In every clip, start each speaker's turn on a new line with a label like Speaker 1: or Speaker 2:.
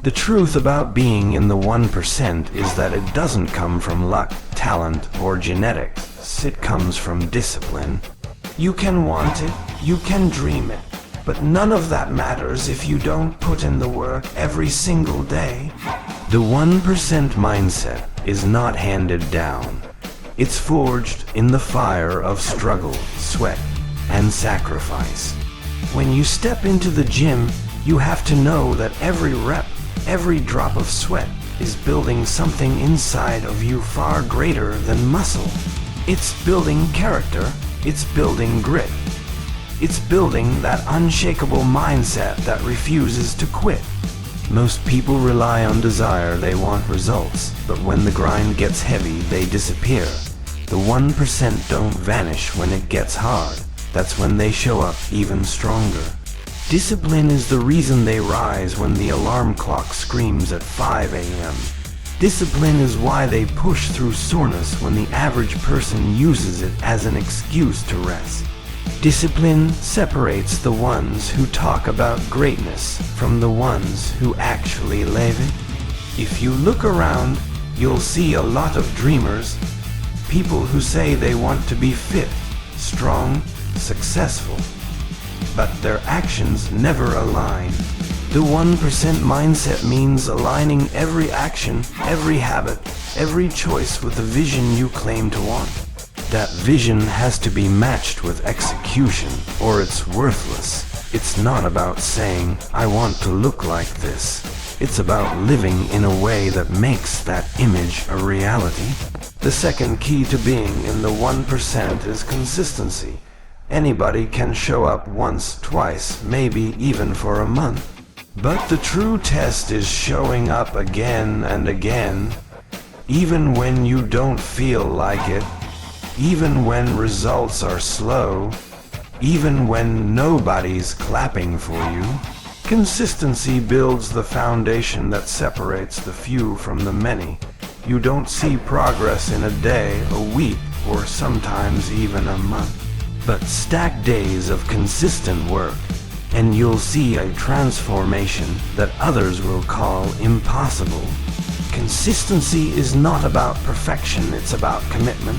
Speaker 1: The truth about being in the 1% is that it doesn't come from luck, talent, or genetics. It comes from discipline. You can want it, you can dream it, but none of that matters if you don't put in the work every single day. The 1% mindset is not handed down. It's forged in the fire of struggle, sweat, and sacrifice. When you step into the gym, you have to know that every rep, every drop of sweat is building something inside of you far greater than muscle. It's building character, it's building grit. It's building that unshakable mindset that refuses to quit. Most people rely on desire, they want results, but when the grind gets heavy, they disappear. The 1% don't vanish when it gets hard. That's when they show up even stronger. Discipline is the reason they rise when the alarm clock screams at 5 a.m. Discipline is why they push through soreness when the average person uses it as an excuse to rest. Discipline separates the ones who talk about greatness from the ones who actually live it. If you look around, you'll see a lot of dreamers, people who say they want to be fit, strong, successful, but their actions never align. The 1% mindset means aligning every action, every habit, every choice with the vision you claim to want. That vision has to be matched with execution, or it's worthless. It's not about saying, I want to look like this. It's about living in a way that makes that image a reality. The second key to being in the 1% is consistency. Anybody can show up once, twice, maybe even for a month. But the true test is showing up again and again, even when you don't feel like it, even when results are slow, even when nobody's clapping for you. Consistency builds the foundation that separates the few from the many. You don't see progress in a day, a week, or sometimes even a month. But stack days of consistent work, and you'll see a transformation that others will call impossible. Consistency is not about perfection, it's about commitment.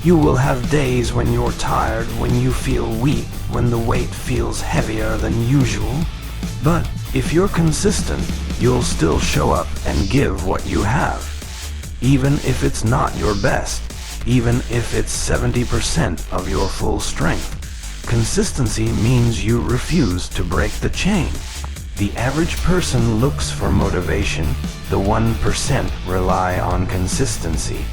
Speaker 1: You will have days when you're tired, when you feel weak, when the weight feels heavier than usual. But if you're consistent, you'll still show up and give what you have. Even if it's not your best, even if it's 70% of your full strength. Consistency means you refuse to break the chain. The average person looks for motivation, the 1% rely on consistency.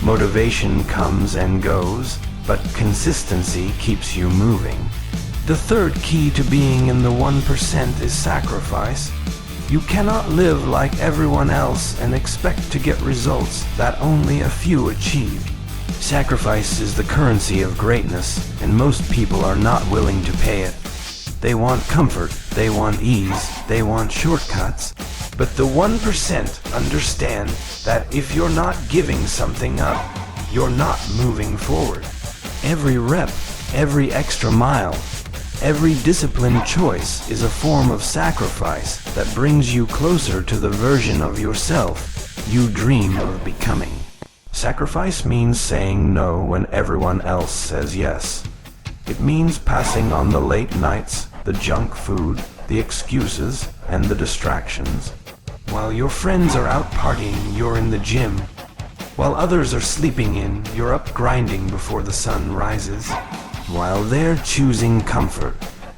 Speaker 1: Motivation comes and goes, but consistency keeps you moving. The third key to being in the 1% is sacrifice. You cannot live like everyone else and expect to get results that only a few achieve. Sacrifice is the currency of greatness, and most people are not willing to pay it. They want comfort, they want ease, they want shortcuts. But the 1% understand that if you're not giving something up, you're not moving forward. Every rep, every extra mile, every disciplined choice is a form of sacrifice that brings you closer to the version of yourself you dream of becoming. Sacrifice means saying no when everyone else says yes. It means passing on the late nights, the junk food, the excuses, and the distractions. While your friends are out partying, you're in the gym. While others are sleeping in, you're up grinding before the sun rises. While they're choosing comfort,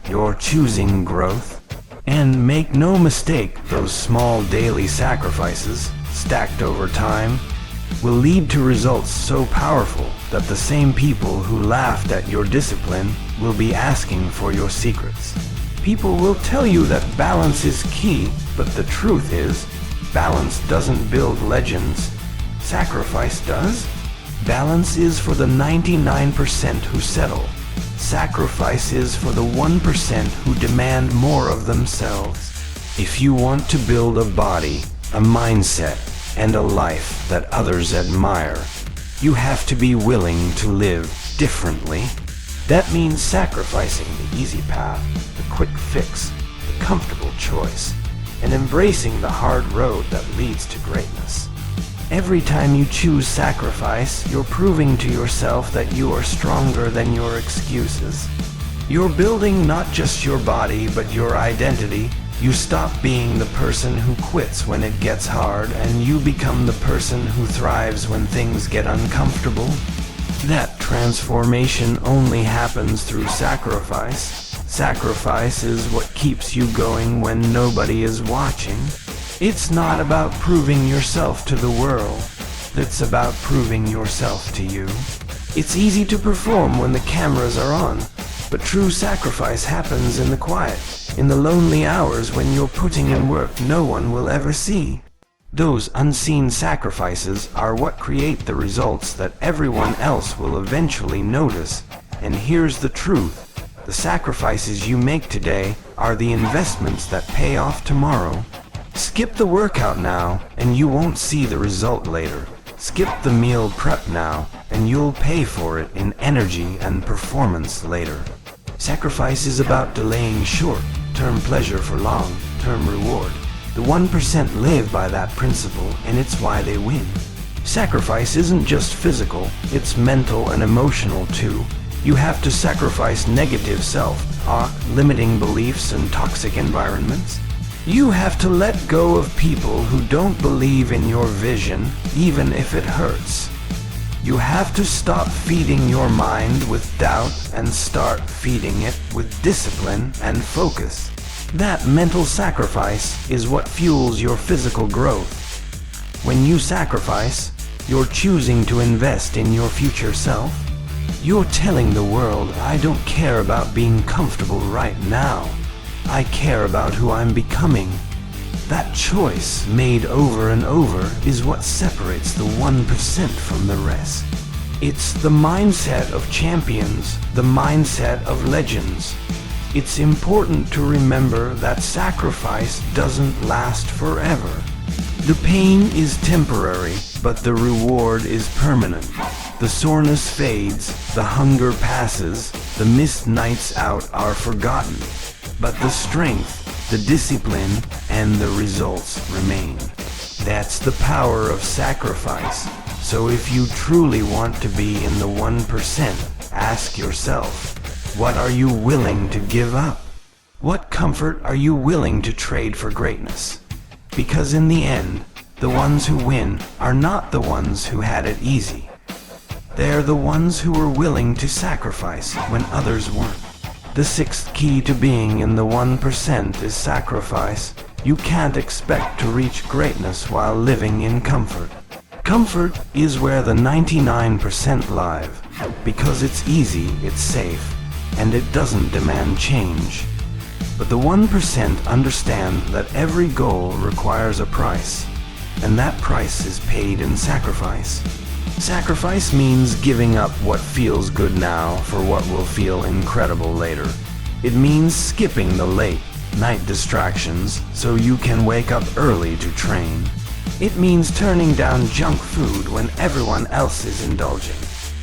Speaker 1: you're choosing growth. And make no mistake, those small daily sacrifices, stacked over time, will lead to results so powerful that the same people who laughed at your discipline will be asking for your secrets. People will tell you that balance is key, but the truth is, balance doesn't build legends. Sacrifice does. Balance is for the 99% who settle. Sacrifice is for the 1% who demand more of themselves. If you want to build a body, a mindset, and a life that others admire, you have to be willing to live differently. That means sacrificing the easy path, the quick fix, the comfortable choice. and embracing the hard road that leads to greatness. Every time you choose sacrifice, you're proving to yourself that you are stronger than your excuses. You're building not just your body, but your identity. You stop being the person who quits when it gets hard, and you become the person who thrives when things get uncomfortable. That transformation only happens through sacrifice. Sacrifice is what keeps you going when nobody is watching. It's not about proving yourself to the world. It's about proving yourself to you. It's easy to perform when the cameras are on, but true sacrifice happens in the quiet, in the lonely hours when you're putting in work no one will ever see. Those unseen sacrifices are what create the results that everyone else will eventually notice. And here's the truth. The sacrifices you make today are the investments that pay off tomorrow. Skip the workout now, and you won't see the result later. Skip the meal prep now, and you'll pay for it in energy and performance later. Sacrifice is about delaying short-term pleasure for long-term reward. The 1% live by that principle, and it's why they win. Sacrifice isn't just physical, it's mental and emotional too. You have to sacrifice negative self-talk, limiting beliefs, and toxic environments. You have to let go of people who don't believe in your vision, even if it hurts. You have to stop feeding your mind with doubt and start feeding it with discipline and focus. That mental sacrifice is what fuels your physical growth. When you sacrifice, you're choosing to invest in your future self. You're telling the world, I don't care about being comfortable right now. I care about who I'm becoming. That choice, made over and over, is what separates the 1% from the rest. It's the mindset of champions, the mindset of legends. It's important to remember that sacrifice doesn't last forever. The pain is temporary, but the reward is permanent. The soreness fades, the hunger passes, the missed nights out are forgotten. But the strength, the discipline, and the results remain. That's the power of sacrifice. So if you truly want to be in the 1%, ask yourself, what are you willing to give up? What comfort are you willing to trade for greatness? Because in the end, the ones who win are not the ones who had it easy. They're the ones who were willing to sacrifice when others weren't. The sixth key to being in the 1% is sacrifice. You can't expect to reach greatness while living in comfort. Comfort is where the 99% live, because it's easy, it's safe, and it doesn't demand change. But the 1% understand that every goal requires a price, and that price is paid in sacrifice. Sacrifice means giving up what feels good now for what will feel incredible later. It means skipping the late night distractions so you can wake up early to train. It means turning down junk food when everyone else is indulging.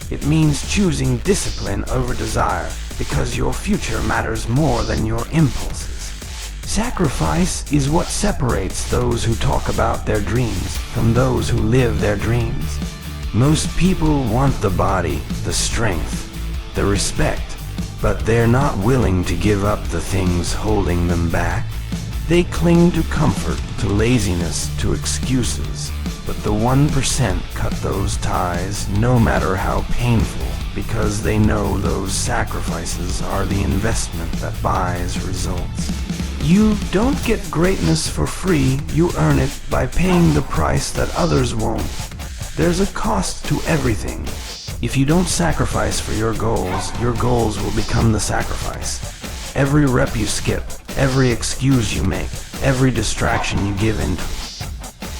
Speaker 1: It means choosing discipline over desire because your future matters more than your impulses. Sacrifice is what separates those who talk about their dreams from those who live their dreams. Most people want the body, the strength, the respect, but they're not willing to give up the things holding them back. They cling to comfort, to laziness, to excuses, but the 1% cut those ties no matter how painful, because they know those sacrifices are the investment that buys results. You don't get greatness for free, you earn it by paying the price that others won't. There's a cost to everything. If you don't sacrifice for your goals will become the sacrifice. Every rep you skip, every excuse you make, every distraction you give into,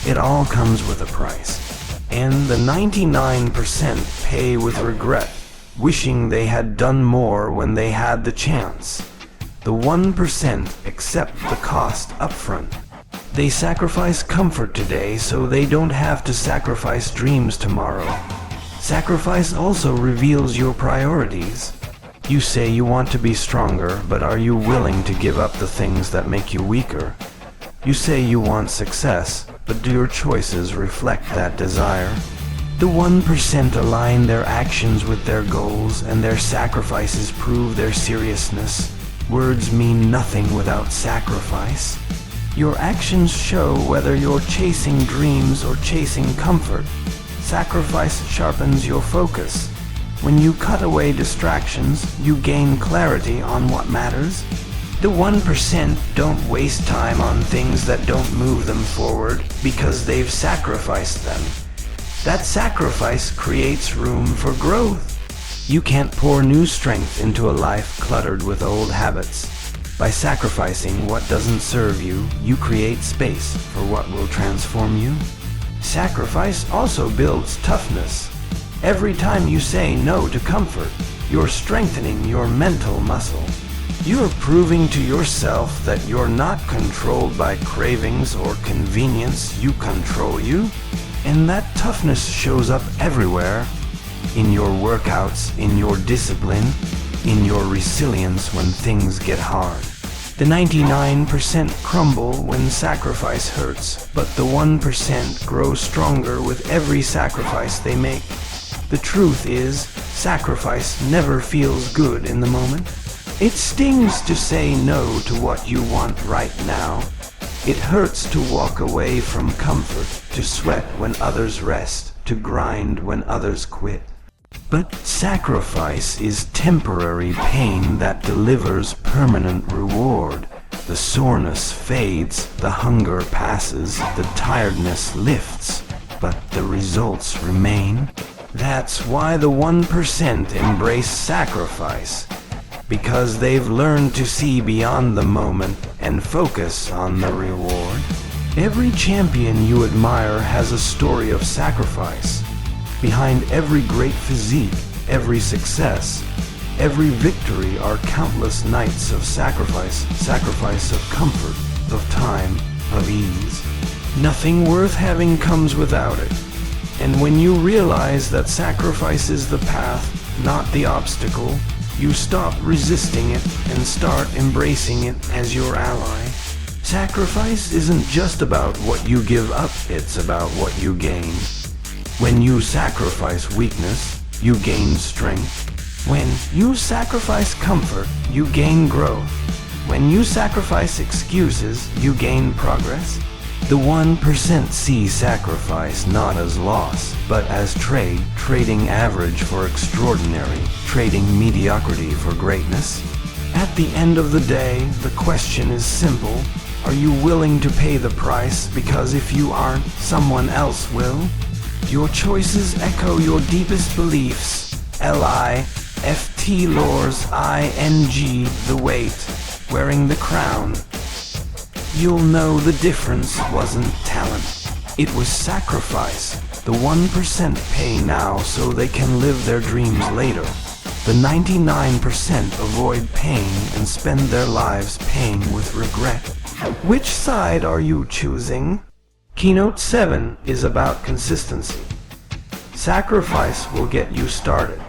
Speaker 1: it all comes with a price. And the 99% pay with regret, wishing they had done more when they had the chance. The 1% accept the cost upfront. They sacrifice comfort today so they don't have to sacrifice dreams tomorrow. Sacrifice also reveals your priorities. You say you want to be stronger, but are you willing to give up the things that make you weaker? You say you want success, but do your choices reflect that desire? The 1% align their actions with their goals, and their sacrifices prove their seriousness. Words mean nothing without sacrifice. Your actions show whether you're chasing dreams or chasing comfort. Sacrifice sharpens your focus. When you cut away distractions, you gain clarity on what matters. The 1% don't waste time on things that don't move them forward because they've sacrificed them. That sacrifice creates room for growth. You can't pour new strength into a life cluttered with old habits. By sacrificing what doesn't serve you, you create space for what will transform you. Sacrifice also builds toughness. Every time you say no to comfort, you're strengthening your mental muscle. You're proving to yourself that you're not controlled by cravings or convenience. You control you. And that toughness shows up everywhere. In your workouts, in your discipline, in your resilience when things get hard. The 99% crumble when sacrifice hurts, but the 1% grow stronger with every sacrifice they make. The truth is, sacrifice never feels good in the moment. It stings to say no to what you want right now. It hurts to walk away from comfort, to sweat when others rest, to grind when others quit. But sacrifice is temporary pain that delivers permanent reward. The soreness fades, the hunger passes, the tiredness lifts, but the results remain. That's why the 1% embrace sacrifice, because they've learned to see beyond the moment and focus on the reward. Every champion you admire has a story of sacrifice. Behind every great physique, every success, every victory are countless nights of sacrifice of comfort, of time, of ease. Nothing worth having comes without it. And when you realize that sacrifice is the path, not the obstacle, you stop resisting it and start embracing it as your ally. Sacrifice isn't just about what you give up, it's about what you gain. When you sacrifice weakness, you gain strength. When you sacrifice comfort, you gain growth. When you sacrifice excuses, you gain progress. The 1% see sacrifice not as loss, but as trading average for extraordinary, trading mediocrity for greatness. At the end of the day, the question is simple. Are you willing to pay the price? Because if you aren't, someone else will. Your choices echo your deepest beliefs. L-I-F-T lores I-N-G, the weight, wearing the crown. You'll know the difference wasn't talent. It was sacrifice. The 1% pay now so they can live their dreams later. The 99% avoid pain and spend their lives paying with regret. Which side are you choosing? Keynote 7 is about consistency. Sacrifice will get you started,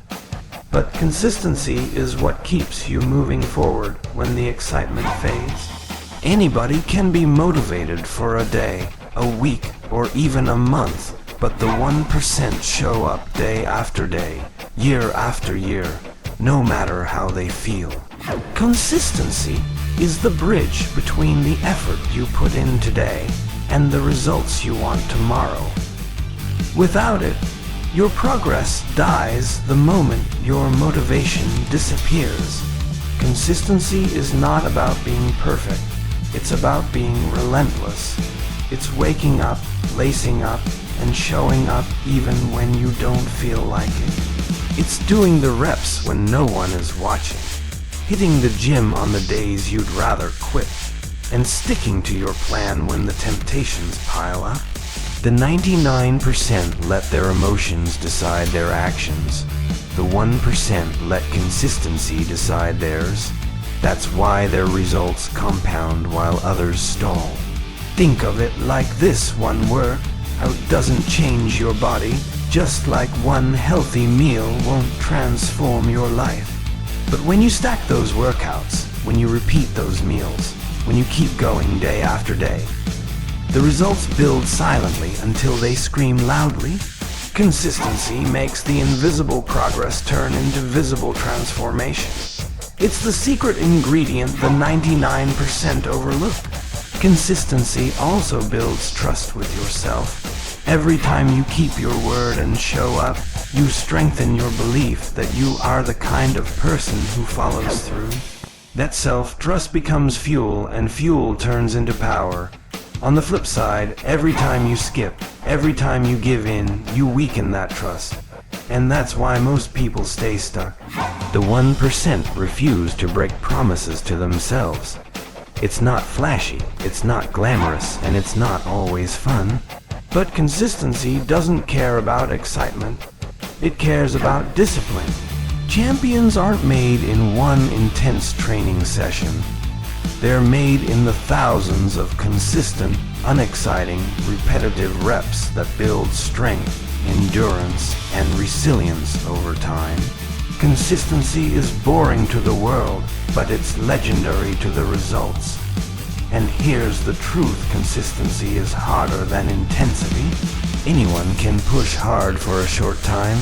Speaker 1: but consistency is what keeps you moving forward when the excitement fades. Anybody can be motivated for a day, a week, or even a month, but the 1% show up day after day, year after year, no matter how they feel. Consistency is the bridge between the effort you put in today and the results you want tomorrow. Without it, your progress dies the moment your motivation disappears. Consistency is not about being perfect. It's about being relentless. It's waking up, lacing up, and showing up even when you don't feel like it. It's doing the reps when no one is watching, hitting the gym on the days you'd rather quit, and sticking to your plan when the temptations pile up. The 99% let their emotions decide their actions. The 1% let consistency decide theirs. That's why their results compound while others stall. Think of it like this: one workout doesn't change your body, just like one healthy meal won't transform your life. But when you stack those workouts, when you repeat those meals, when you keep going day after day. The results build silently until they scream loudly. Consistency makes the invisible progress turn into visible transformation. It's the secret ingredient the 99% overlook. Consistency also builds trust with yourself. Every time you keep your word and show up, you strengthen your belief that you are the kind of person who follows through. That self-trust becomes fuel, and fuel turns into power. On the flip side, every time you skip, every time you give in, you weaken that trust. And that's why most people stay stuck. The 1% refuse to break promises to themselves. It's not flashy, it's not glamorous, and it's not always fun. But consistency doesn't care about excitement. It cares about discipline. Champions aren't made in one intense training session. They're made in the thousands of consistent, unexciting, repetitive reps that build strength, endurance, and resilience over time. Consistency is boring to the world, but it's legendary to the results. And here's the truth: consistency is harder than intensity. Anyone can push hard for a short time.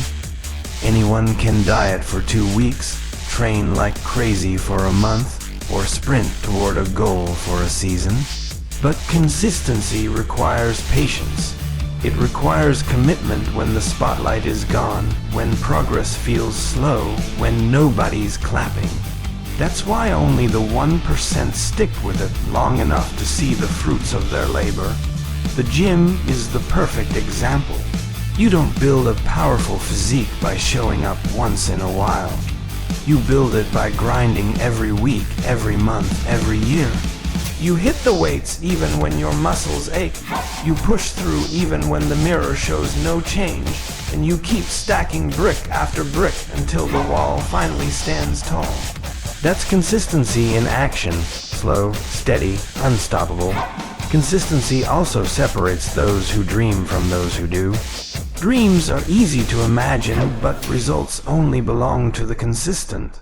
Speaker 1: Anyone can diet for 2 weeks, train like crazy for a month, or sprint toward a goal for a season. But consistency requires patience. It requires commitment when the spotlight is gone, when progress feels slow, when nobody's clapping. That's why only the 1% stick with it long enough to see the fruits of their labor. The gym is the perfect example. You don't build a powerful physique by showing up once in a while. You build it by grinding every week, every month, every year. You hit the weights even when your muscles ache. You push through even when the mirror shows no change. And you keep stacking brick after brick until the wall finally stands tall. That's consistency in action. Slow, steady, unstoppable. Consistency also separates those who dream from those who do. Dreams are easy to imagine, but results only belong to the consistent.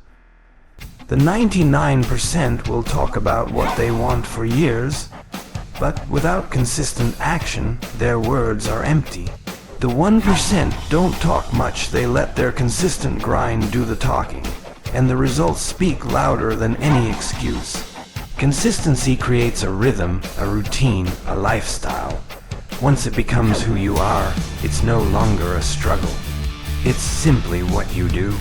Speaker 1: The 99% will talk about what they want for years, but without consistent action, their words are empty. The 1% don't talk much, they let their consistent grind do the talking, and the results speak louder than any excuse. Consistency creates a rhythm, a routine, a lifestyle. Once it becomes who you are, it's no longer a struggle. It's simply what you do.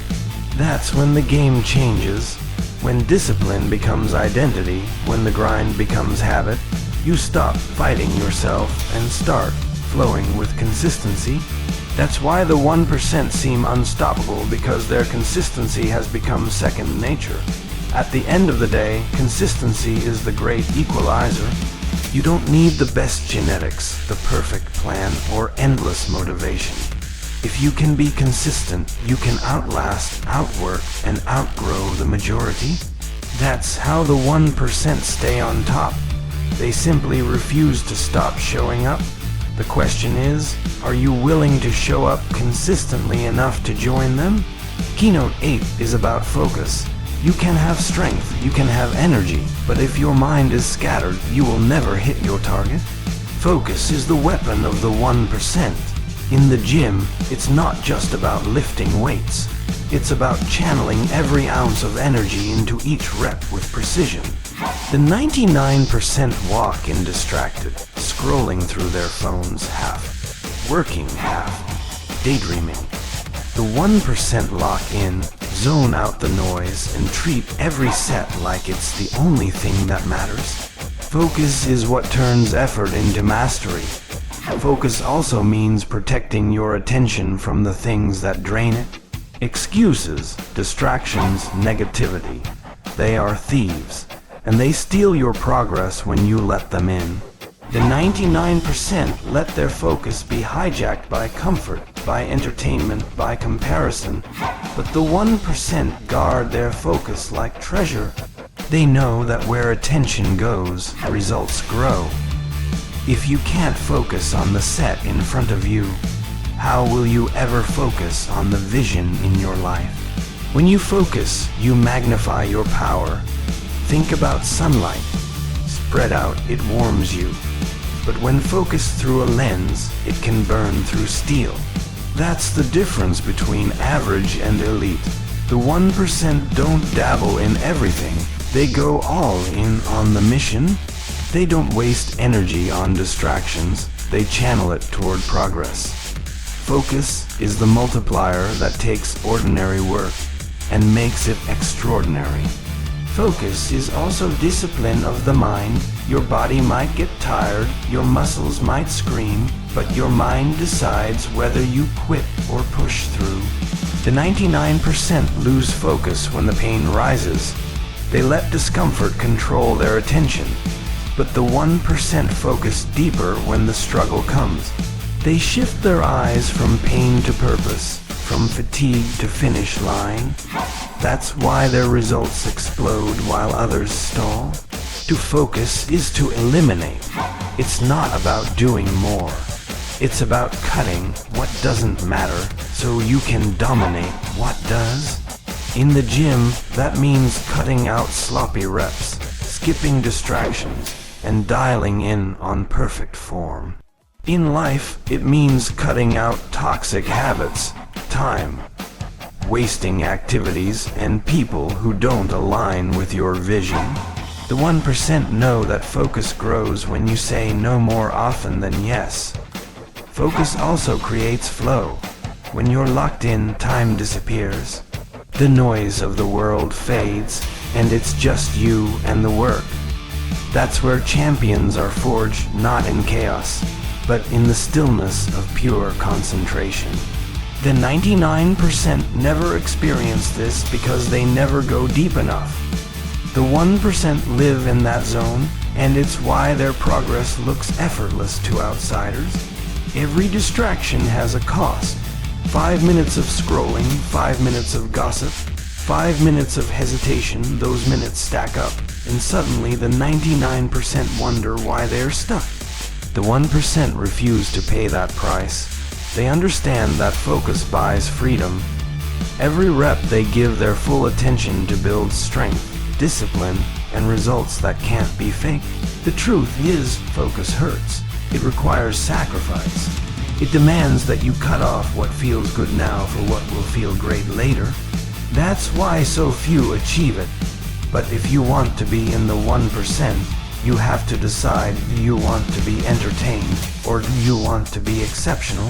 Speaker 1: That's when the game changes. When discipline becomes identity, when the grind becomes habit, you stop fighting yourself and start flowing with consistency. That's why the 1% seem unstoppable, because their consistency has become second nature. At the end of the day, consistency is the great equalizer. You don't need the best genetics, the perfect plan, or endless motivation. If you can be consistent, you can outlast, outwork, and outgrow the majority. That's how the 1% stay on top. They simply refuse to stop showing up. The question is, are you willing to show up consistently enough to join them? Keynote 8 is about focus. You can have strength, you can have energy, but if your mind is scattered, you will never hit your target. Focus is the weapon of the 1%. In the gym, it's not just about lifting weights. It's about channeling every ounce of energy into each rep with precision. The 99% walk in distracted, scrolling through their phones half, working half, daydreaming. The 1% lock in, zone out the noise, and treat every set like it's the only thing that matters. Focus is what turns effort into mastery. Focus also means protecting your attention from the things that drain it. Excuses, distractions, negativity. They are thieves, and they steal your progress when you let them in. The 99% let their focus be hijacked by comfort, by entertainment, by comparison, but the 1% guard their focus like treasure. They know that where attention goes, results grow. If you can't focus on the set in front of you, how will you ever focus on the vision in your life? When you focus, you magnify your power. Think about sunlight. spread out, it warms you. But when focused through a lens, it can burn through steel. That's the difference between average and elite. The 1% don't dabble in everything. They go all in on the mission. They don't waste energy on distractions. They channel it toward progress. Focus is the multiplier that takes ordinary work and makes it extraordinary. Focus is also discipline of the mind. Your body might get tired, your muscles might scream, but your mind decides whether you quit or push through. The 99% lose focus when the pain rises. They let discomfort control their attention. But the 1% focus deeper when the struggle comes. They shift their eyes from pain to purpose, from fatigue to finish line. That's why their results explode while others stall. To focus is to eliminate. It's not about doing more. It's about cutting what doesn't matter so you can dominate what does. In the gym, that means cutting out sloppy reps, skipping distractions, and dialing in on perfect form. In life, it means cutting out toxic habits, time, wasting activities, and people who don't align with your vision. The 1% know that focus grows when you say no more often than yes. Focus also creates flow. When you're locked in, time disappears. The noise of the world fades, and it's just you and the work. That's where champions are forged, not in chaos, but in the stillness of pure concentration. The 99% never experience this because they never go deep enough. The 1% live in that zone, and it's why their progress looks effortless to outsiders. Every distraction has a cost. 5 minutes of scrolling, 5 minutes of gossip, 5 minutes of hesitation, those minutes stack up, and suddenly the 99% wonder why they're stuck. The 1% refuse to pay that price. They understand that focus buys freedom. Every rep they give their full attention to build strength, discipline, and results that can't be faked. The truth is, focus hurts. It requires sacrifice. It demands that you cut off what feels good now for what will feel great later. That's why so few achieve it. But if you want to be in the 1%, you have to decide, do you want to be entertained or do you want to be exceptional?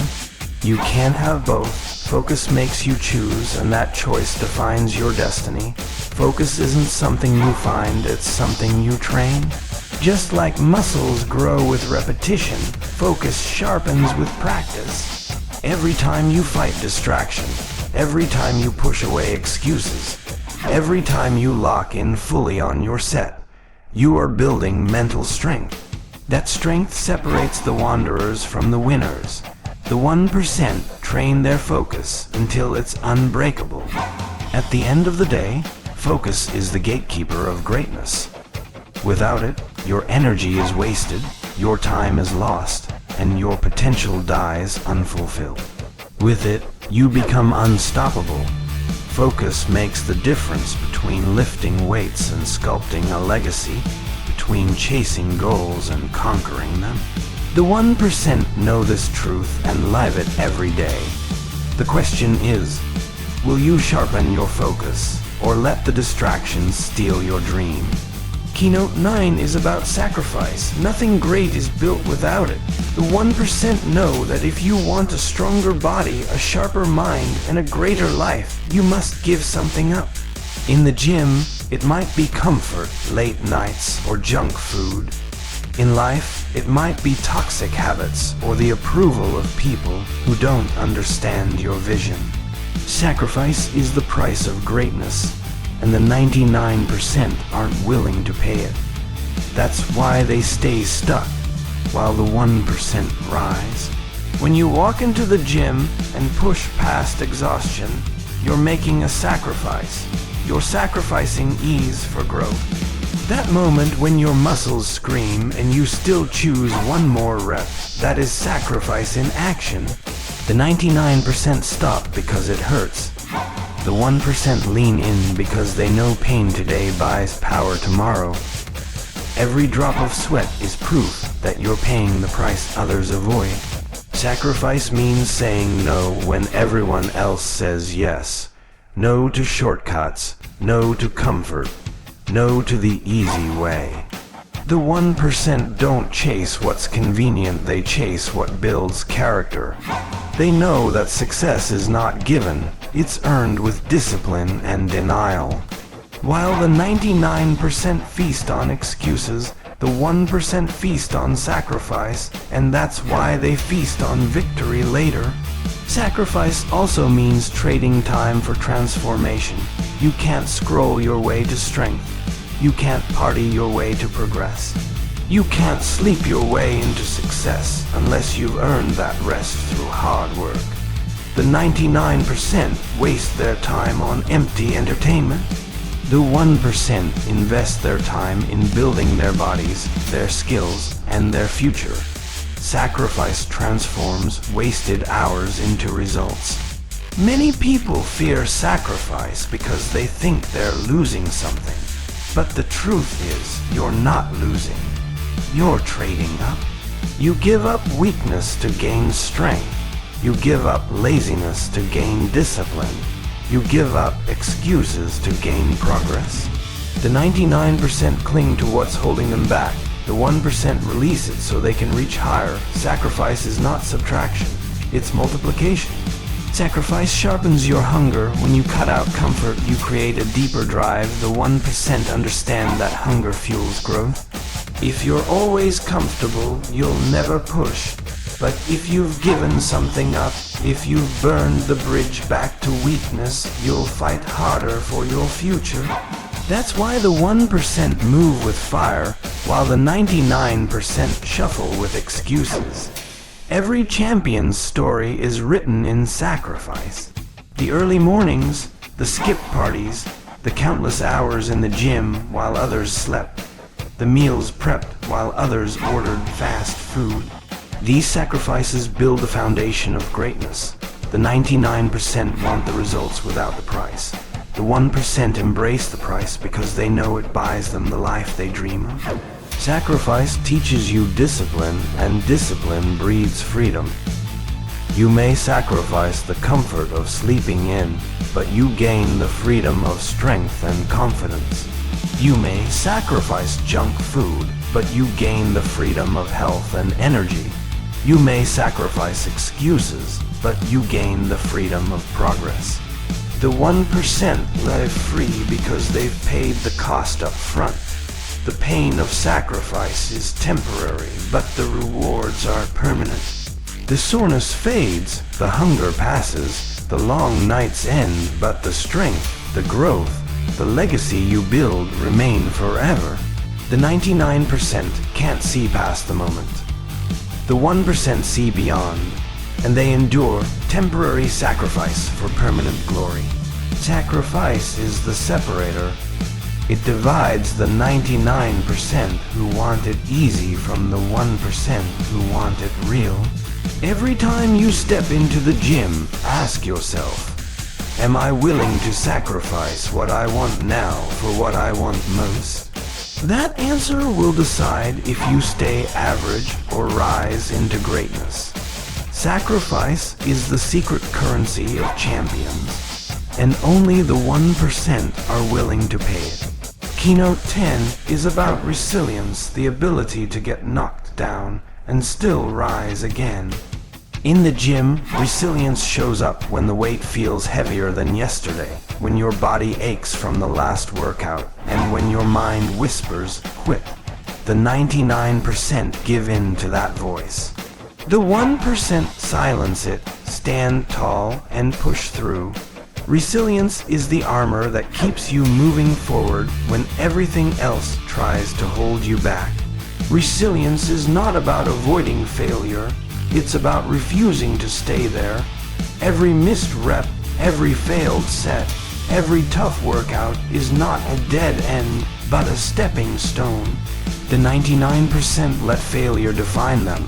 Speaker 1: You can't have both. Focus makes you choose, and that choice defines your destiny. Focus isn't something you find, it's something you train. Just like muscles grow with repetition, focus sharpens with practice. Every time you fight distraction, every time you push away excuses, every time you lock in fully on your set, you are building mental strength. That strength separates the wanderers from the winners. The 1% train their focus until it's unbreakable. At the end of the day, focus is the gatekeeper of greatness. Without it, your energy is wasted, your time is lost, and your potential dies unfulfilled. With it, you become unstoppable. Focus makes the difference between lifting weights and sculpting a legacy, between chasing goals and conquering them. The 1% know this truth and live it every day. The question is, will you sharpen your focus or let the distractions steal your dream? Keynote 9 is about sacrifice. Nothing great is built without it. The 1% know that if you want a stronger body, a sharper mind, and a greater life, you must give something up. In the gym, it might be comfort, late nights, or junk food. In life, it might be toxic habits or the approval of people who don't understand your vision. Sacrifice is the price of greatness, and the 99% aren't willing to pay it. That's why they stay stuck, while the 1% rise. When you walk into the gym and push past exhaustion, you're making a sacrifice. You're sacrificing ease for growth. That moment when your muscles scream and you still choose one more rep, that is sacrifice in action. The 99% stop because it hurts. The 1% lean in because they know pain today buys power tomorrow. Every drop of sweat is proof that you're paying the price others avoid. Sacrifice means saying no when everyone else says yes. No to shortcuts, no to comfort, no to the easy way. The 1% don't chase what's convenient, they chase what builds character. They know that success is not given, it's earned with discipline and denial. While the 99% feast on excuses, the 1% feast on sacrifice, and that's why they feast on victory later. Sacrifice also means trading time for transformation. You can't scroll your way to strength. You can't party your way to progress. You can't sleep your way into success unless you've earned that rest through hard work. The 99% waste their time on empty entertainment. The 1% invest their time in building their bodies, their skills, and their future. Sacrifice transforms wasted hours into results. Many people fear sacrifice because they think they're losing something. But the truth is, you're not losing. You're trading up. You give up weakness to gain strength. You give up laziness to gain discipline. You give up excuses to gain progress. The 99% cling to what's holding them back. The 1% release it so they can reach higher. Sacrifice is not subtraction, it's multiplication. Sacrifice sharpens your hunger. When you cut out comfort, you create a deeper drive. The 1% understand that hunger fuels growth. If you're always comfortable, you'll never push. But if you've given something up, if you've burned the bridge back to weakness, you'll fight harder for your future. That's why the 1% move with fire, while the 99% shuffle with excuses. Every champion's story is written in sacrifice. The early mornings, the skip parties, the countless hours in the gym while others slept, the meals prepped while others ordered fast food. These sacrifices build the foundation of greatness. The 99% want the results without the price. The 1% embrace the price because they know it buys them the life they dream of. Sacrifice teaches you discipline, and discipline breeds freedom. You may sacrifice the comfort of sleeping in, but you gain the freedom of strength and confidence. You may sacrifice junk food, but you gain the freedom of health and energy. You may sacrifice excuses, but you gain the freedom of progress. The 1% live free because they've paid the cost up front. The pain of sacrifice is temporary, but the rewards are permanent. The soreness fades, the hunger passes, the long nights end, but the strength, the growth, the legacy you build remain forever. The 99% can't see past the moment. The 1% see beyond, and they endure temporary sacrifice for permanent glory. Sacrifice is the separator. It divides the 99% who want it easy from the 1% who want it real. Every time you step into the gym, ask yourself, am I willing to sacrifice what I want now for what I want most? That answer will decide if you stay average or rise into greatness. Sacrifice is the secret currency of champions, and only the 1% are willing to pay it. Keynote 10 is about resilience, the ability to get knocked down and still rise again. In the gym, resilience shows up when the weight feels heavier than yesterday, when your body aches from the last workout, and when your mind whispers, quit. The 99% give in to that voice. The 1% silence it, stand tall, and push through. Resilience is the armor that keeps you moving forward when everything else tries to hold you back. Resilience is not about avoiding failure, it's about refusing to stay there. Every missed rep, every failed set, every tough workout is not a dead end, but a stepping stone. The 99% let failure define them.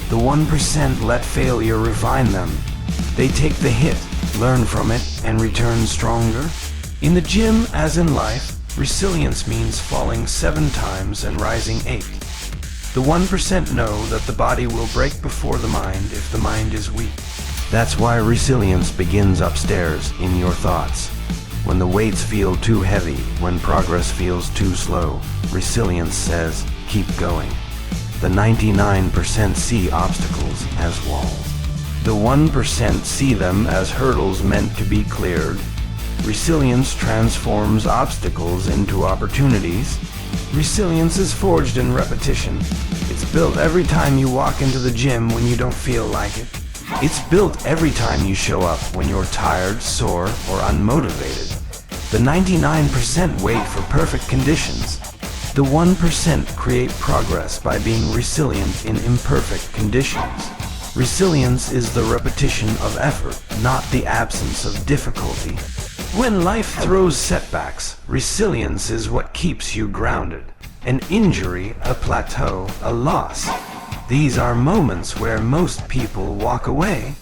Speaker 1: The 1% let failure refine them. They take the hit, learn from it, and return stronger. In the gym, as in life, Resilience means falling 7 times and rising 8. The 1% know that the body will break before the mind if the mind is weak. That's why resilience begins upstairs in your thoughts. When the weights feel too heavy, when progress feels too slow, resilience says, keep going. The 99% see obstacles as walls. The 1% see them as hurdles meant to be cleared. Resilience transforms obstacles into opportunities. Resilience is forged in repetition. It's built every time you walk into the gym when you don't feel like it. It's built every time you show up when you're tired, sore, or unmotivated. The 99% wait for perfect conditions. The 1% create progress by being resilient in imperfect conditions. Resilience is the repetition of effort, not the absence of difficulty. When life throws setbacks, resilience is what keeps you grounded. An injury, a plateau, a loss. These are moments where most people walk away.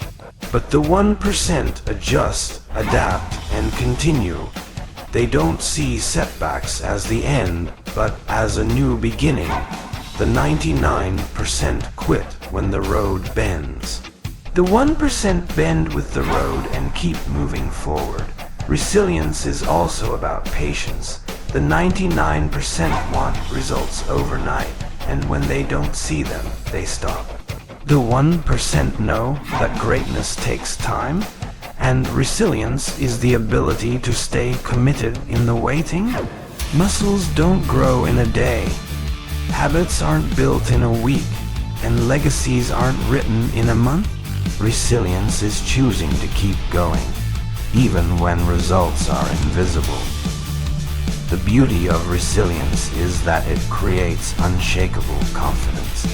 Speaker 1: But the 1% adjust, adapt, and continue. They don't see setbacks as the end, but as a new beginning. The 99% quit when the road bends. The 1% bend with the road and keep moving forward. Resilience is also about patience. The 99% want results overnight, and when they don't see them, they stop. The 1% know that greatness takes time, and resilience is the ability to stay committed in the waiting. Muscles don't grow in a day. Habits aren't built in a week, and legacies aren't written in a month. Resilience is choosing to keep going, even when results are invisible. The beauty of resilience is that it creates unshakable confidence.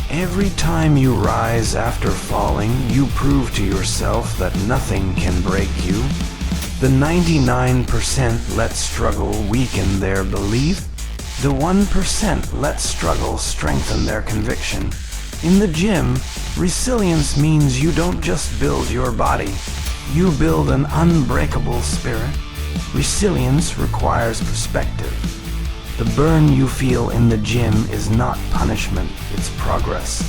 Speaker 1: Every time you rise after falling, you prove to yourself that nothing can break you. The 99% let struggle weaken their belief. The 1% let struggle strengthen their conviction. In the gym, resilience means you don't just build your body, you build an unbreakable spirit. Resilience requires perspective. The burn you feel in the gym is not punishment, it's progress.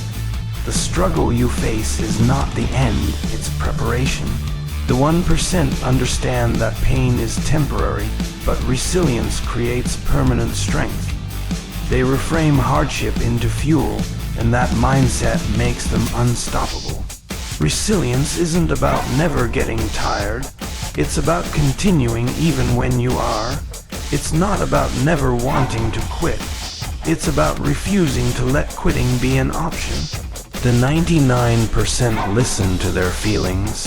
Speaker 1: The struggle you face is not the end, it's preparation. The 1% understand that pain is temporary, but resilience creates permanent strength. They reframe hardship into fuel, and that mindset makes them unstoppable. Resilience isn't about never getting tired. It's about continuing even when you are. It's not about never wanting to quit. It's about refusing to let quitting be an option. The 99% listen to their feelings.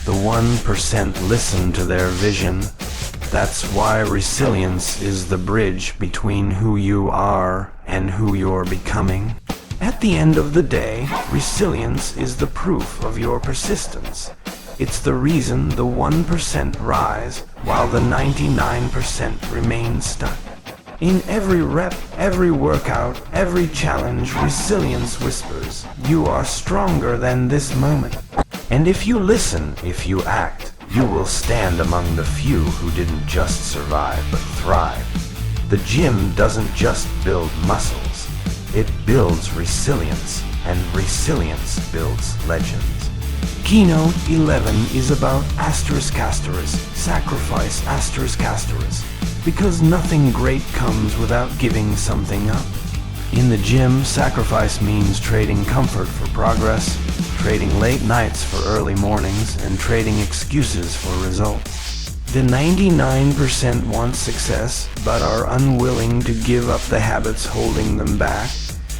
Speaker 1: The 1% listen to their vision. That's why resilience is the bridge between who you are and who you're becoming. At the end of the day, resilience is the proof of your persistence. It's the reason the 1% rise while the 99% remain stuck. In every rep, every workout, every challenge, resilience whispers, "You are stronger than this moment." And if you listen, if you act, you will stand among the few who didn't just survive but thrive. The gym doesn't just build muscles, it builds resilience, and resilience builds legends. Keynote 11 is about sacrifice because nothing great comes without giving something up. In the gym, sacrifice means trading comfort for progress, trading late nights for early mornings, and trading excuses for results. The 99% want success, but are unwilling to give up the habits holding them back.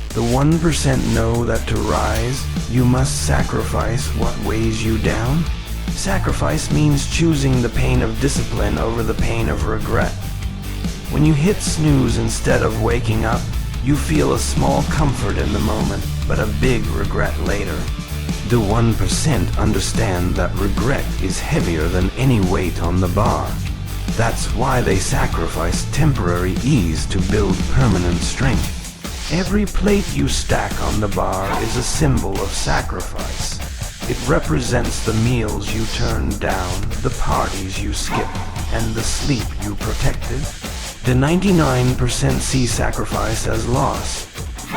Speaker 1: The 1% know that to rise, you must sacrifice what weighs you down. Sacrifice means choosing the pain of discipline over the pain of regret. When you hit snooze instead of waking up, you feel a small comfort in the moment, but a big regret later. The 1% understand that regret is heavier than any weight on the bar. That's why they sacrifice temporary ease to build permanent strength. Every plate you stack on the bar is a symbol of sacrifice. It represents the meals you turned down, the parties you skipped, and the sleep you protected. The 99% see sacrifice as loss.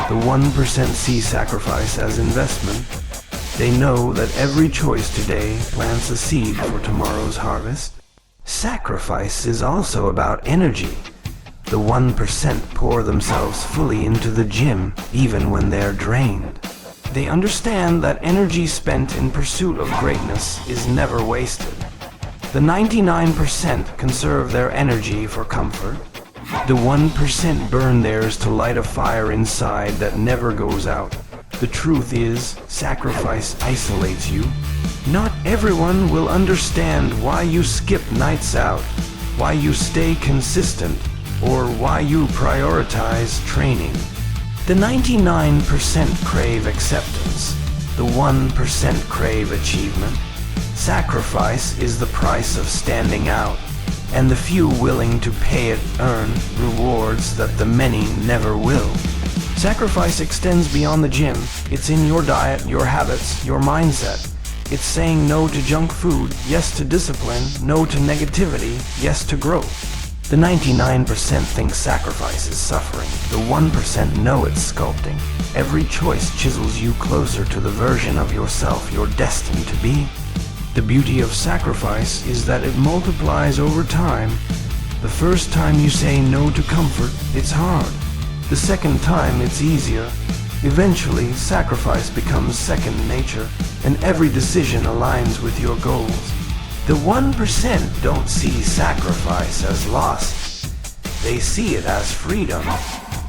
Speaker 1: The 1% see sacrifice as investment. They know that every choice today plants a seed for tomorrow's harvest. Sacrifice is also about energy. The 1% pour themselves fully into the gym, even when they're drained. They understand that energy spent in pursuit of greatness is never wasted. The 99% conserve their energy for comfort. The 1% burn theirs to light a fire inside that never goes out. The truth is, sacrifice isolates you. Not everyone will understand why you skip nights out, why you stay consistent, or why you prioritize training. The 99% crave acceptance. The 1% crave achievement. Sacrifice is the price of standing out, and the few willing to pay it earn rewards that the many never will. Sacrifice extends beyond the gym. It's in your diet, your habits, your mindset. It's saying no to junk food, yes to discipline, no to negativity, yes to growth. The 99% think sacrifice is suffering. The 1% know it's sculpting. Every choice chisels you closer to the version of yourself you're destined to be. The beauty of sacrifice is that it multiplies over time. The first time you say no to comfort, it's hard. The second time, it's easier. Eventually, sacrifice becomes second nature, and every decision aligns with your goals. The 1% don't see sacrifice as loss. They see it as freedom.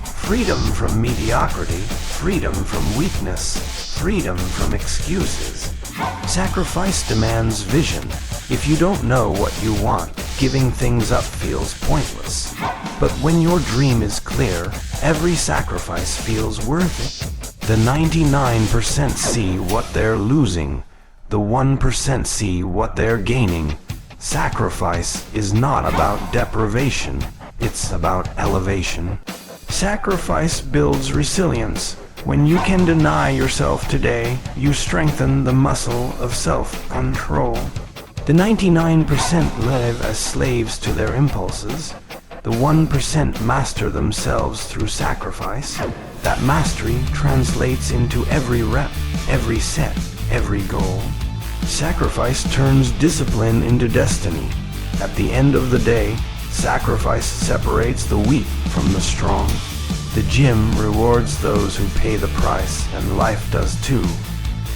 Speaker 1: Freedom from mediocrity, freedom from weakness, freedom from excuses. Sacrifice demands vision. If you don't know what you want, giving things up feels pointless. But when your dream is clear, every sacrifice feels worth it. The 99% see what they're losing. The 1% see what they're gaining. Sacrifice is not about deprivation. It's about elevation. Sacrifice builds resilience. When you can deny yourself today, you strengthen the muscle of self-control. The 99% live as slaves to their impulses. The 1% master themselves through sacrifice. That mastery translates into every rep, every set, every goal. Sacrifice turns discipline into destiny. At the end of the day, sacrifice separates the weak from the strong. The gym rewards those who pay the price, and life does too.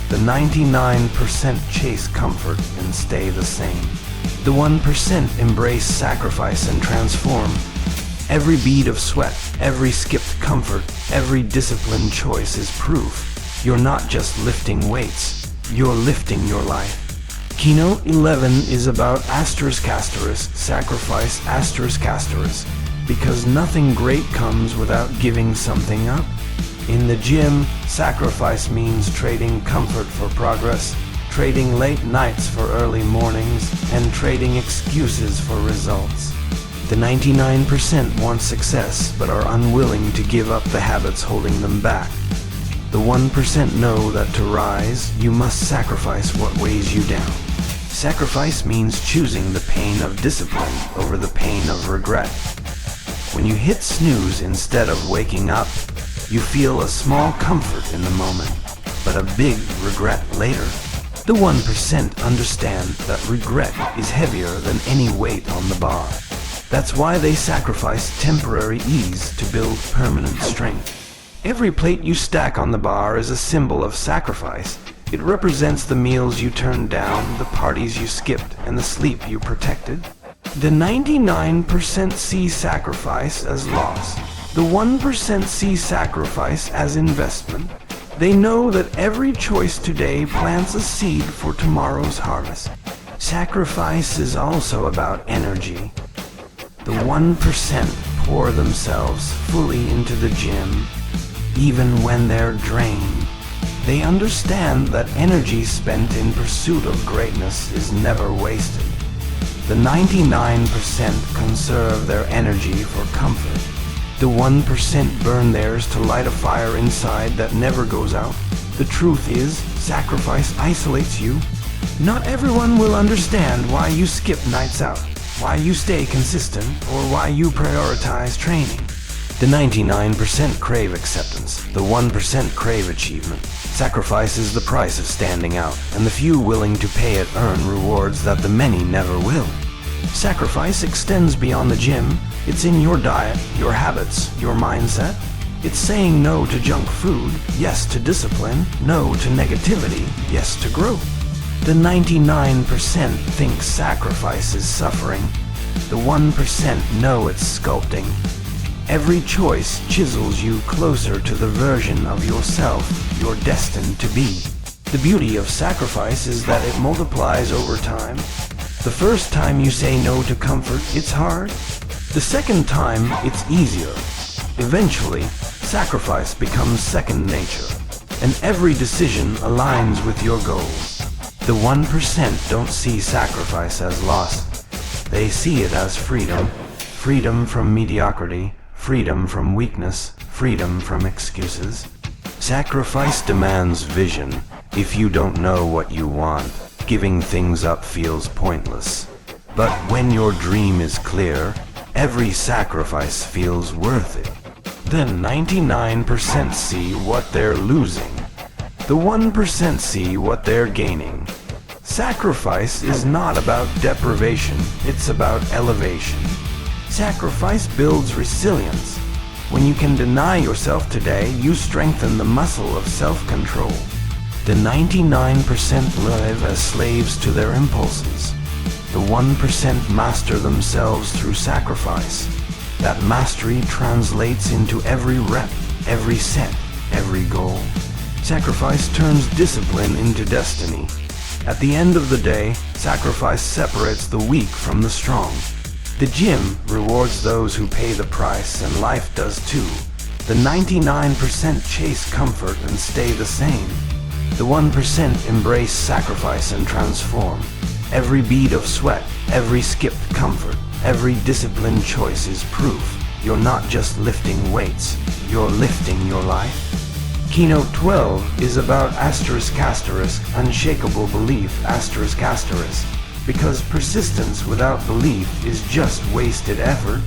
Speaker 1: The 99% chase comfort and stay the same. The 1% embrace sacrifice and transform. Every bead of sweat, every skipped comfort, every disciplined choice is proof. You're not just lifting weights, you're lifting your life. Keynote 11 is about sacrifice because nothing great comes without giving something up. In the gym, sacrifice means trading comfort for progress, trading late nights for early mornings, and trading excuses for results. The 99% want success but are unwilling to give up the habits holding them back. The 1% know that to rise, you must sacrifice what weighs you down. Sacrifice means choosing the pain of discipline over the pain of regret. When you hit snooze instead of waking up, you feel a small comfort in the moment, but a big regret later. The 1% understand that regret is heavier than any weight on the bar. That's why they sacrifice temporary ease to build permanent strength. Every plate you stack on the bar is a symbol of sacrifice. It represents the meals you turned down, the parties you skipped, and the sleep you protected. The 99% see sacrifice as loss. The 1% see sacrifice as investment. They know that every choice today plants a seed for tomorrow's harvest. Sacrifice is also about energy. The 1% pour themselves fully into the gym, even when they're drained. They understand that energy spent in pursuit of greatness is never wasted. The 99% conserve their energy for comfort. The 1% burn theirs to light a fire inside that never goes out. The truth is, sacrifice isolates you. Not everyone will understand why you skip nights out, why you stay consistent, or why you prioritize training. The 99% crave acceptance, the 1% crave achievement. Sacrifice is the price of standing out, and the few willing to pay it earn rewards that the many never will. Sacrifice extends beyond the gym. It's in your diet, your habits, your mindset. It's saying no to junk food, yes to discipline, no to negativity, yes to growth. The 99% think sacrifice is suffering. The 1% know it's sculpting. Every choice chisels you closer to the version of yourself you're destined to be. The beauty of sacrifice is that it multiplies over time. The first time you say no to comfort, it's hard. The second time, it's easier. Eventually, sacrifice becomes second nature, and every decision aligns with your goals. The 1% don't see sacrifice as loss. They see it as freedom. Freedom from mediocrity, freedom from weakness, freedom from excuses. Sacrifice demands vision. If you don't know what you want, giving things up feels pointless. But when your dream is clear, every sacrifice feels worth it. Then 99% see what they're losing. The 1% see what they're gaining. Sacrifice is not about deprivation, it's about elevation. Sacrifice builds resilience. When you can deny yourself today, you strengthen the muscle of self-control. The 99% live as slaves to their impulses. The 1% master themselves through sacrifice. That mastery translates into every rep, every set, every goal. Sacrifice turns discipline into destiny. At the end of the day, sacrifice separates the weak from the strong. The gym rewards those who pay the price, and life does too. The 99% chase comfort and stay the same. The 1% embrace sacrifice and transform. Every bead of sweat, every skipped comfort, every disciplined choice is proof. You're not just lifting weights, you're lifting your life. Keynote 12 is about unshakable belief, because persistence without belief is just wasted effort.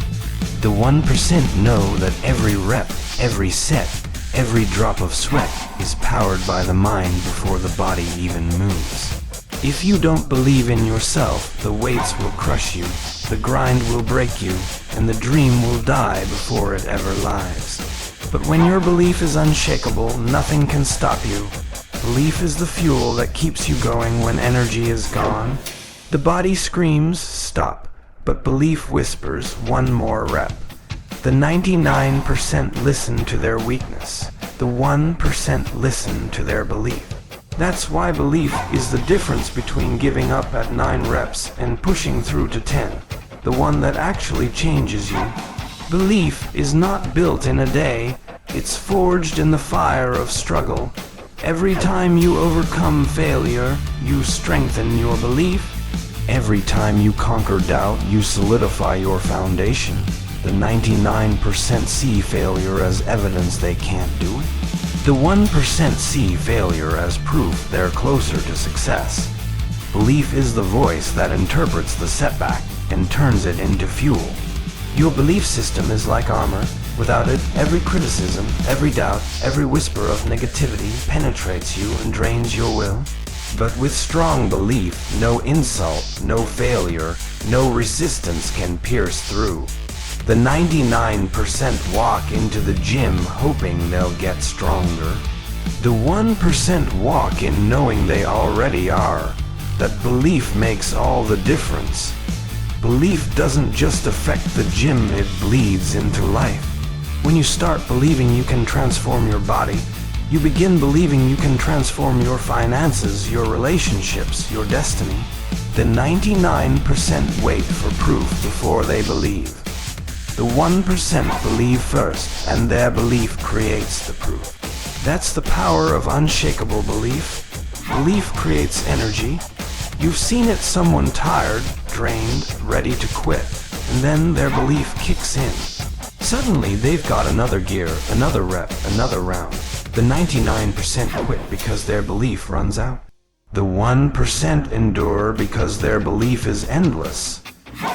Speaker 1: The 1% know that every rep, every set, every drop of sweat is powered by the mind before the body even moves. If you don't believe in yourself, the weights will crush you, the grind will break you, and the dream will die before it ever lives. But when your belief is unshakable, nothing can stop you. Belief is the fuel that keeps you going when energy is gone. The body screams, stop, but belief whispers, one more rep. The 99% listen to their weakness. The 1% listen to their belief. That's why belief is the difference between giving up at 9 reps and pushing through to 10. The one that actually changes you. Belief is not built in a day. It's forged in the fire of struggle. Every time you overcome failure, you strengthen your belief. Every time you conquer doubt, you solidify your foundation. The 99% see failure as evidence they can't do it. The 1% see failure as proof they're closer to success. Belief is the voice that interprets the setback and turns it into fuel. Your belief system is like armor. Without it, every criticism, every doubt, every whisper of negativity penetrates you and drains your will. But with strong belief, no insult, no failure, no resistance can pierce through. The 99% walk into the gym hoping they'll get stronger. The 1% walk in knowing they already are. That belief makes all the difference. Belief doesn't just affect the gym, it bleeds into life. When you start believing you can transform your body, you begin believing you can transform your finances, your relationships, your destiny. The 99% wait for proof before they believe. The 1% believe first, and their belief creates the proof. That's the power of unshakable belief. Belief creates energy. You've seen it, someone tired, drained, ready to quit, and then their belief kicks in. Suddenly they've got another gear, another rep, another round. The 99% quit because their belief runs out. The 1% endure because their belief is endless.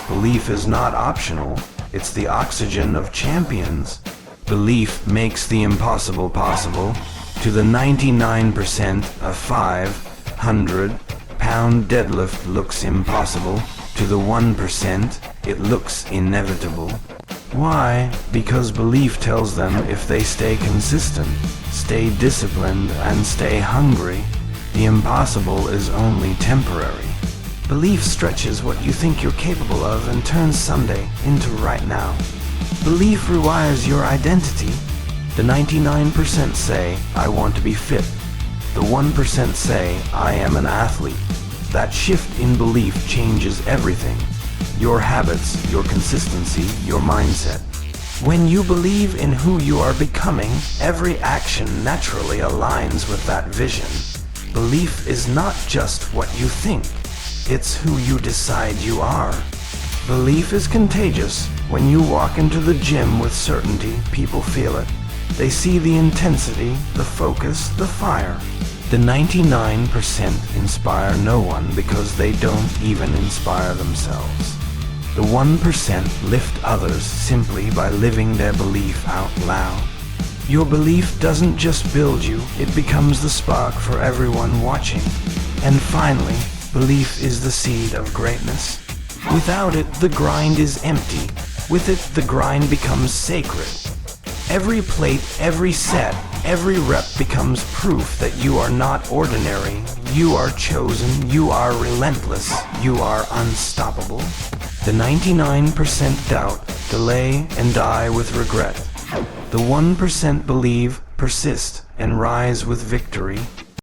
Speaker 1: Belief is not optional, it's the oxygen of champions. Belief makes the impossible possible. To the 99%, a 500-pound deadlift looks impossible. To the 1%, it looks inevitable. Why? Because belief tells them if they stay consistent, stay disciplined, and stay hungry, the impossible is only temporary. Belief stretches what you think you're capable of and turns Sunday into right now. Belief rewires your identity. The 99% say, I want to be fit. The 1% say, I am an athlete. That shift in belief changes everything. Your habits, your consistency, your mindset. When you believe in who you are becoming, every action naturally aligns with that vision. Belief is not just what you think, it's who you decide you are. Belief is contagious. When you walk into the gym with certainty, people feel it. They see the intensity, the focus, the fire. The 99% inspire no one because they don't even inspire themselves. The 1% lift others simply by living their belief out loud. Your belief doesn't just build you, it becomes the spark for everyone watching. And finally, belief is the seed of greatness. Without it, the grind is empty. With it, the grind becomes sacred. Every plate, every set, every rep becomes proof that you are not ordinary. You are chosen, you are relentless, you are unstoppable. The 99% doubt, delay, and die with regret. The 1% believe, persist, and rise with victory.